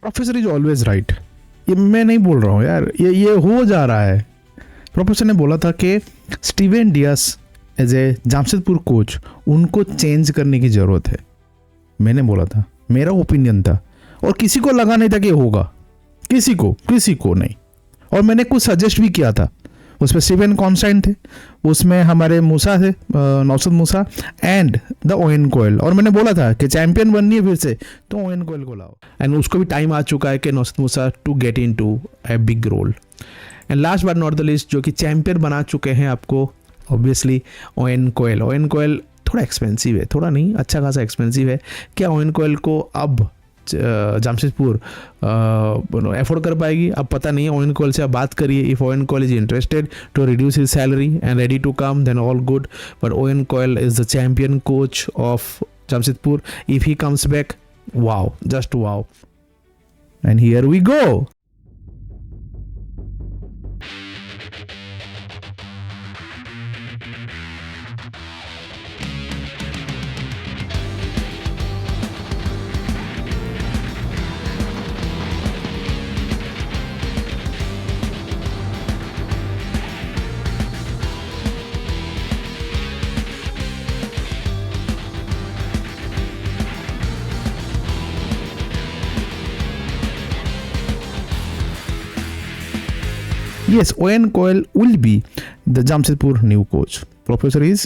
Professor is always right. ये मैं नहीं बोल रहा हूँ यार, ये हो जा रहा है। प्रोफेसर ने बोला था कि Steven Dias as a Jamshedpur coach उनको चेंज करने की ज़रूरत है। मैंने बोला था, मेरा ओपिनियन था, और किसी को लगा नहीं था कि होगा, किसी को नहीं। और मैंने कुछ सजेस्ट भी किया था, उसमें स्टीवन कॉन्स्टेंट थे, उसमें हमारे मूसा थे, नौसद मूसा एंड द ओवेन कोयल। और मैंने बोला था कि चैंपियन बननी है फिर से तो ओवेन कोयल को लाओ, एंड उसको भी टाइम आ चुका है कि नौसद मूसा to get into a big role. And last but not the least, जो कि चैंपियन बना चुके हैं आपको obviously Owen Coyle. Owen Coyle थोड़ा एक्सपेंसिव है, थोड़ा नहीं, अच्छा खासा एक्सपेंसिव है। क्या ओवेन कोयल को अब जमशेदपुर एफोर्ड कर पाएगी? अब पता नहीं है। ओवेन कोयल से आप बात करिए, if Owen Coyle is interested to reduce his salary and ready to come, then all good. But Owen Coyle is the champion coach of Jamshedpur. If he comes back, wow, just wow. And here we go. Yes, Owen Coyle will be the Jamshedpur new coach. Professor is,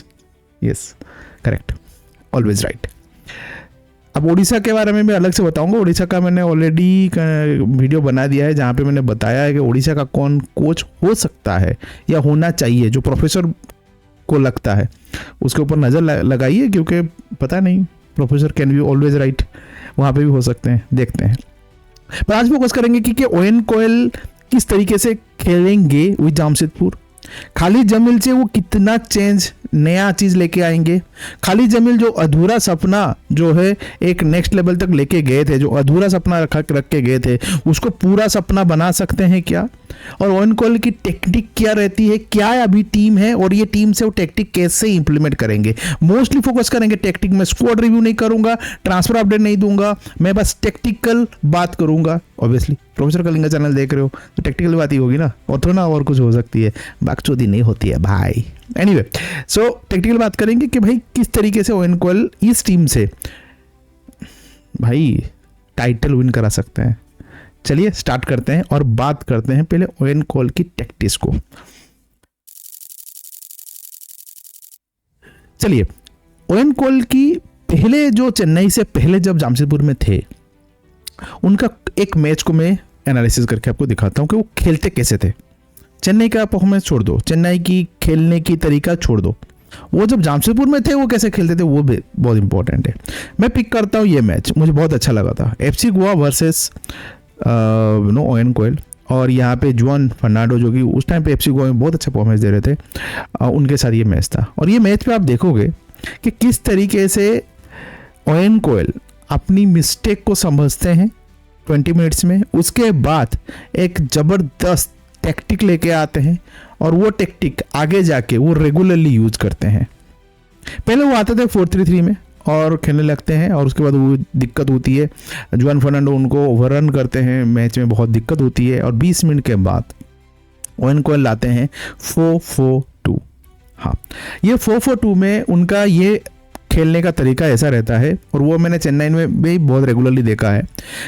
yes, correct, always right. अब उड़ीसा के बारे में मैं अलग से बताऊंगा। उड़ीसा का मैंने ऑलरेडी वीडियो बना दिया है जहाँ पे मैंने बताया है कि उड़ीसा का कौन कोच हो सकता है या होना चाहिए, जो प्रोफेसर को लगता है उसके ऊपर नज़र लगाइए, क्योंकि पता नहीं, professor can be always right, वहाँ पे भी हो सकते हैं, देखते हैं। पर आज फोकस करेंगे कि ओवेन कोयल किस तरीके से खेलेंगे विद जमशेदपुर। खालिद जमील से वो कितना चेंज, नया चीज़ लेके आएंगे। खालिद जमील जो अधूरा सपना जो है एक नेक्स्ट लेवल तक लेके गए थे, जो अधूरा सपना रख के गए थे, उसको पूरा सपना बना सकते हैं क्या? और ओवेन कोयल की टेक्निक क्या रहती है, क्या अभी टीम है, और ये टीम से वो टेक्निक कैसे इंप्लीमेंट करेंगे। मोस्टली फोकस करेंगे टेक्निक में। स्क्वाड रिव्यू नहीं करूंगा, ट्रांसफर अपडेट नहीं दूंगा, मैं बस टेक्निकल बात करूंगा। ऑब्वियसली प्रोफेसर कलिंगा चैनल देख रहे हो तो टेक्निकल बात ही होगी ना, और थोड़ा ना और कुछ हो सकती है, बाकचोदी नहीं होती है भाई। एनीवे, सो टेक्निकल बात करेंगे कि भाई किस तरीके से ओवेन कोयल इस टीम से भाई टाइटल विन करा सकते हैं। चलिए स्टार्ट करते हैं और बात करते हैं पहले ओवेन कोयल की टैक्टिक्स को। चलिए, ओवेन कोयल की पहले जो चेन्नई से पहले जब जमशेदपुर में थे, उनका एक मैच को मैं एनालिसिस करके आपको दिखाता हूं कि वो खेलते कैसे थे। चेन्नई का परफॉर्मेंस छोड़ दो, चेन्नई की खेलने की तरीका छोड़ दो, वो जब जमशेदपुर में थे वो कैसे खेलते थे वो भी बहुत इंपॉर्टेंट है। मैं पिक करता हूँ ये मैच, मुझे बहुत अच्छा लगा था, एफसी गोवा वर्सेस ओवेन कोयल। और यहाँ पे जुआन फर्नांडो जो कि उस टाइम पे एफसी गोवा में बहुत अच्छा परफॉर्मेंस दे रहे थे, उनके साथ ये मैच था। और ये मैच पे आप देखोगे कि किस तरीके से ओवेन कोयल अपनी मिस्टेक को समझते हैं 20 मिनट्स में, उसके बाद एक ज़बरदस्त टैक्टिक लेके आते हैं, और वो टैक्टिक आगे जाके वो रेगुलरली यूज करते हैं। पहले वो आते थे 4-3-3 में और खेलने लगते हैं, और उसके बाद वो दिक्कत होती है, जुआन फर्नांडो उनको ओवररन करते हैं, मैच में बहुत दिक्कत होती है, और 20 मिनट के बाद ओवेन कोयल लाते हैं 4-4-2। हाँ, ये 4-4-2 में उनका ये खेलने का तरीका ऐसा रहता है, और वो मैंने चेन्नई में भी बहुत रेगुलरली देखा है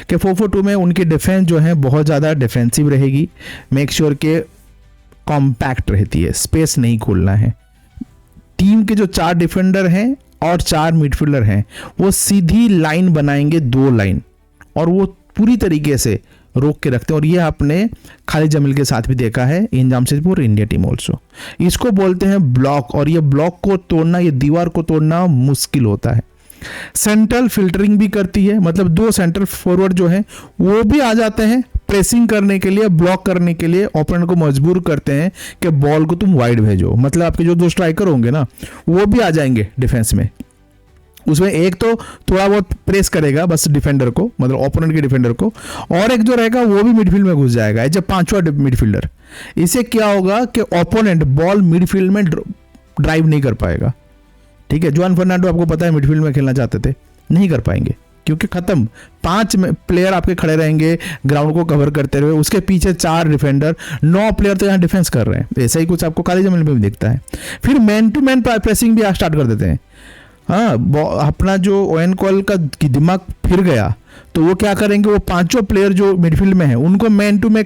कि 4-4-2 में उनकी डिफेंस जो है बहुत ज़्यादा डिफेंसिव रहेगी। मेक श्योर के कॉम्पैक्ट रहती है, स्पेस नहीं खोलना है। टीम के जो 4 डिफेंडर हैं और 4 मिडफील्डर हैं, वो सीधी लाइन बनाएंगे, 2 लाइन, और वो पूरी तरीके से रोक के रखते हैं। और ये आपने खालिद जमील के साथ भी देखा है इन जमशेदपुर इंडिया टीम ऑल्सो। इसको बोलते हैं ब्लॉक, और ये ब्लॉक को तोड़ना, ये दीवार को तोड़ना मुश्किल होता है। सेंट्रल फिल्टरिंग भी करती है, मतलब 2 सेंट्रल फॉरवर्ड जो हैं वो भी आ जाते हैं प्रेसिंग करने के लिए, ब्लॉक करने के लिए। ओपोनेंट को मजबूर करते हैं कि बॉल को तुम वाइड भेजो, मतलब आपके जो 2 स्ट्राइकर होंगे ना वो भी आ जाएंगे डिफेंस में। उसमें एक तो थोड़ा बहुत प्रेस करेगा बस डिफेंडर को, मतलब ओपोनेंट के डिफेंडर को, और एक जो रहेगा वो भी मिडफील्ड में घुस जाएगा, जब 5वां मिडफील्डर। इससे क्या होगा कि ओपोनेंट बॉल मिडफील्ड में ड्राइव नहीं कर पाएगा। ठीक है, जुआन फर्नांडो आपको पता है मिडफील्ड में खेलना चाहते थे, नहीं कर पाएंगे, क्योंकि खत्म, 5 प्लेयर आपके खड़े रहेंगे ग्राउंड को कवर करते हुए, उसके पीछे 4 डिफेंडर, 9 प्लेयर तो यहाँ डिफेंस कर रहे हैं। ऐसा ही कुछ आपको काली जमीन में भी दिखता है। फिर मैन टू मैन प्रेसिंग भी स्टार्ट कर देते हैं। हाँ, अपना जो ओएन कॉल का दिमाग फिर गया तो वो क्या करेंगे, वो 5 प्लेयर जो मिडफील्ड में है उनको मैन टू मैन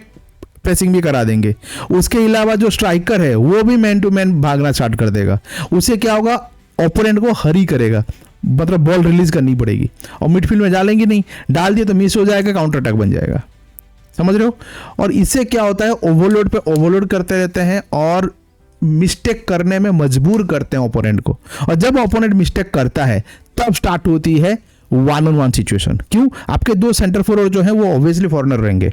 प्रेसिंग भी करा देंगे। उसके अलावा जो स्ट्राइकर है वो भी मैन टू मैन भागना स्टार्ट कर देगा। उससे क्या होगा, ओपोनेंट को हरी करेगा, मतलब बॉल रिलीज करनी पड़ेगी और मिडफील्ड में डालेंगे नहीं, डाल दिए तो मिस हो जाएगा, काउंटर अटैक बन जाएगा। समझ रहे हो? और इससे क्या होता है, ओवरलोड पे ओवरलोड करते रहते हैं और मिस्टेक करने में मजबूर करते हैं ओपोनेंट को। और जब ओपोनेंट मिस्टेक करता है तब स्टार्ट होती है 1-on-1 सिचुएशन। क्यों? आपके 2 सेंटर फॉरवर्ड जो है वो ऑब्वियसली फॉरनर रहेंगे,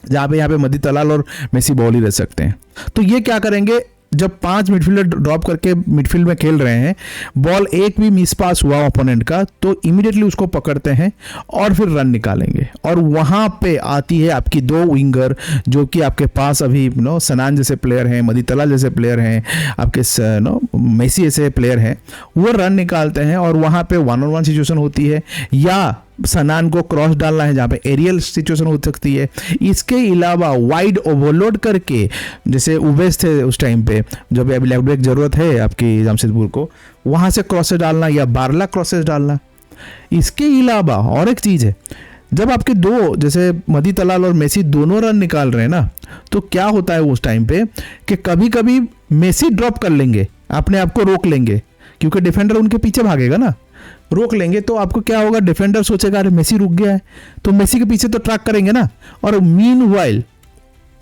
जहां पे यहाँ पे मदी तलाल और मेसी बॉल ही रह सकते हैं। तो ये क्या करेंगे, जब 5 मिडफील्डर ड्रॉप करके मिडफील्ड में खेल रहे हैं, बॉल एक भी मिस पास हुआ ओपोनेंट का तो इमीडिएटली उसको पकड़ते हैं और फिर रन निकालेंगे। और वहां पे आती है आपकी 2 विंगर जो कि आपके पास अभी सनान जैसे प्लेयर हैं, मदी तलाल जैसे प्लेयर हैं, आपके मेसी जैसे प्लेयर हैं, वो रन निकालते हैं और वहां पे 1-on-1 सिचुएशन होती है, या सनान को क्रॉस डालना है जहाँ पे एरियल सिचुएशन हो सकती है। इसके अलावा वाइड ओवरलोड करके, जैसे उबेस थे उस टाइम पे जब अभी लेफ्ट बैक जरूरत है आपकी जमशेदपुर को, वहाँ से क्रॉसेस डालना या बारला क्रॉसेस डालना। इसके अलावा और एक चीज़ है, जब आपके 2 जैसे मदी तलाल और मेसी दोनों रन निकाल रहे हैं ना, तो क्या होता है उस टाइम पे कि कभी कभी मेसी ड्रॉप कर लेंगे, अपने आप को रोक लेंगे, क्योंकि डिफेंडर उनके पीछे भागेगा ना, रोक लेंगे तो आपको क्या होगा, डिफेंडर सोचेगा अरे मेसी रुक गया है, तो मेसी के पीछे तो ट्रैक करेंगे ना, और मीनवाइल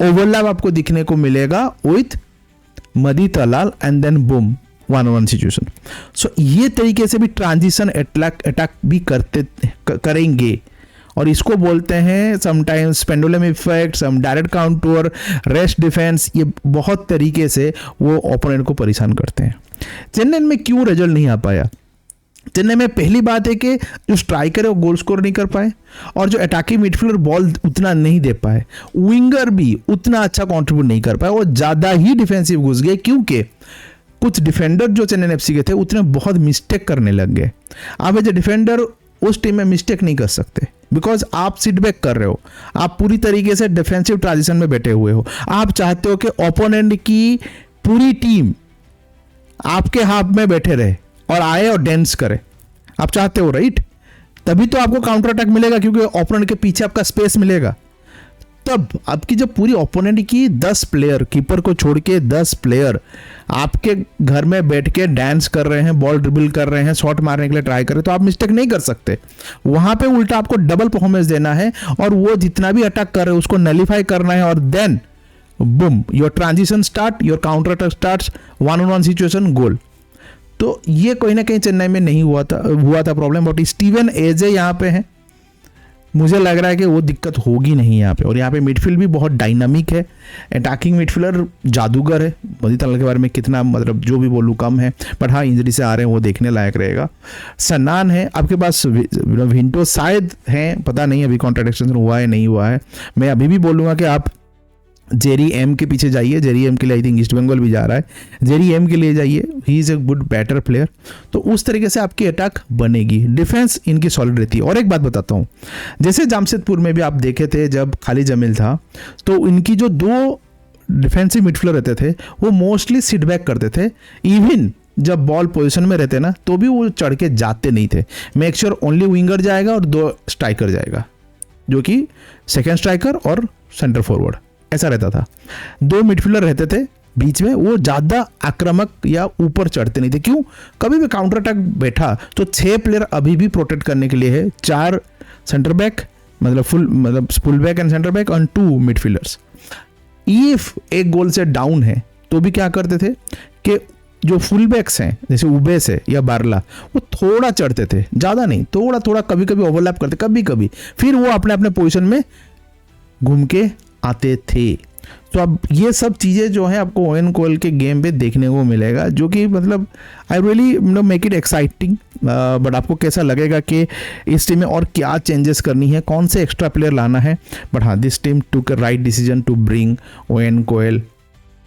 ओवरलैप आपको दिखने को मिलेगा विथ मदी तलाल and then boom 1-on-1 situation. So ये तरीके से भी ट्रांजिशन अटैक भी करेंगे और इसको बोलते हैं समटाइम्स पेंडुलम इफेक्ट, सम डायरेक्ट काउंटर, रेस्ट डिफेंस। ये बहुत तरीके से वो ओपोनेंट को परेशान करते हैं। चेन्नई में क्यों रिजल्ट नहीं आ पाया? चेन्नई में पहली बात है कि जो स्ट्राइकर है वो गोल स्कोर नहीं कर पाए और जो अटैकिंग मिडफील्डर बॉल उतना नहीं दे पाए, विंगर भी उतना अच्छा कंट्रीब्यूट नहीं कर पाए, वो ज़्यादा ही डिफेंसिव घुस गए, क्योंकि कुछ डिफेंडर जो चेन्नई एफसी के थे उतने बहुत मिस्टेक करने लग गए। आप एज ए डिफेंडर उस टीम में मिस्टेक नहीं कर सकते, बिकॉज आप सिट बैक कर रहे हो, आप पूरी तरीके से डिफेंसिव ट्रांजिशन में बैठे हुए हो। आप चाहते हो कि ओपोनेंट की पूरी टीम आपके हाथ में बैठे रहे और आए और डांस करे, आप चाहते हो, राइट? तभी तो आपको काउंटर अटैक मिलेगा, क्योंकि ओपोनेंट के पीछे आपका स्पेस मिलेगा। तब आपकी जब पूरी ओपोनेंट की 10 प्लेयर, कीपर को छोड़ के 10 प्लेयर आपके घर में बैठ के डांस कर रहे हैं, बॉल ड्रिबल कर रहे हैं, शॉट मारने के लिए ट्राई कर रहे हैं, तो आप मिस्टेक नहीं कर सकते। वहां पे उल्टा आपको डबल परफॉर्मेंस देना है और वो जितना भी अटैक कर रहे हैं उसको नलीफाई करना है, और then boom, your transition start, your counter attack start, 1-on-1 situation, goal. तो ये कोई ना कहीं चेन्नई में नहीं हुआ था प्रॉब्लम। बट स्टीवन एजे यहाँ पे है, मुझे लग रहा है कि वो दिक्कत होगी नहीं यहाँ पे। और यहाँ पे मिडफील्ड भी बहुत डायनामिक है, अटैकिंग मिडफील्डर जादूगर है। मदी तलाल के बारे में कितना मतलब जो भी बोलूँ कम है, बट हाँ इंजरी से आ रहे हैं वो देखने लायक रहेगा। सन्नान है आपके पास, विंटो शायद हैं, पता नहीं अभी कॉन्ट्रैक्ट एक्सटेंशन हुआ है नहीं हुआ है। मैं अभी भी बोलूँगा कि आप जेरी एम के पीछे जाइए, जेरी एम के लिए आई थिंक ईस्ट बंगाल भी जा रहा है, जेरी एम के लिए जाइए, he is a good batter player. तो उस तरीके से आपकी अटैक बनेगी, डिफेंस इनकी सॉलिड रहती है। और एक बात बताता हूँ, जैसे जामशेदपुर में भी आप देखे थे जब खाली जमील था, तो इनकी जो 2 डिफेंसिव मिडफील्डर रहते थे वो मोस्टली सिट बैक करते थे। इवन जब बॉल पोजीशन में रहते ना तो भी वो चढ़ के जाते नहीं थे। मेक श्योर ओनली विंगर जाएगा और 2 स्ट्राइकर जाएगा, जो कि सेकेंड स्ट्राइकर और सेंटर फॉरवर्ड, ऐसा रहता था। 2 मिडफील्डर रहते थे बीच में, वो ज़्यादा आक्रामक या ऊपर चढ़ते नहीं थे। क्यों? कभी भी काउंटर अटैक बैठा तो 6 प्लेयर अभी भी प्रोटेक्ट करने के लिए है, 4 सेंटर बैक मतलब full back and centre back और 2 मिडफील्डर्स। इफ एक गोल से डाउन है तो भी क्या करते थे कि जो फुल बैक्स हैं जैसे उबेस है या बारला, वो थोड़ा चढ़ते थे, ज़्यादा नहीं, थोड़ा थोड़ा कभी कभी ओवरलैप करते, कभी कभी फिर वो अपने अपने पोजीशन में घूम के आते थे। तो अब ये सब चीज़ें जो हैं आपको ओएन कोयल के गेम पे देखने को मिलेगा, जो कि मतलब I really make it exciting. But आपको कैसा लगेगा कि इस टीम में और क्या चेंजेस करनी है, कौन से एक्स्ट्रा प्लेयर लाना है। बट हाँ, this team took a right decision to bring Owen Coyle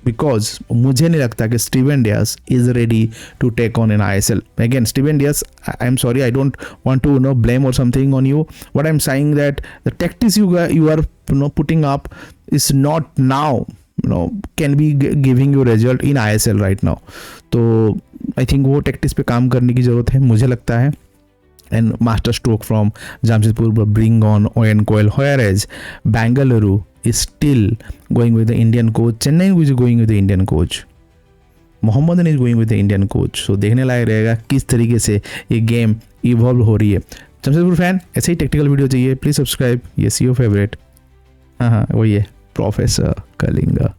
because मुझे नहीं लगता कि Steven Dias is ready to take on in ISL. Again Steven Dias, I am sorry, I don't want to blame or something on you. What I'm saying that the tactics you are putting up is not now can be giving you result in ISL right now. तो I think वो tactics पे काम करने की ज़रूरत है मुझे लगता है. And master stroke from Jamshedpur will bring on Owen Coyle, whereas Bangalore is still going with the Indian coach. Chennai is going with the Indian coach. Mohammedan is going with the Indian coach. So देखने लायक रहेगा किस तरीके से ये game evolve हो रही है. Jamshedpur fan ऐसे ही टेक्निकल वीडियो चाहिए, प्लीज़ सब्सक्राइब. ये सी योर फेवरेट, हाँ वही है, प्रोफेसर कलिंगा.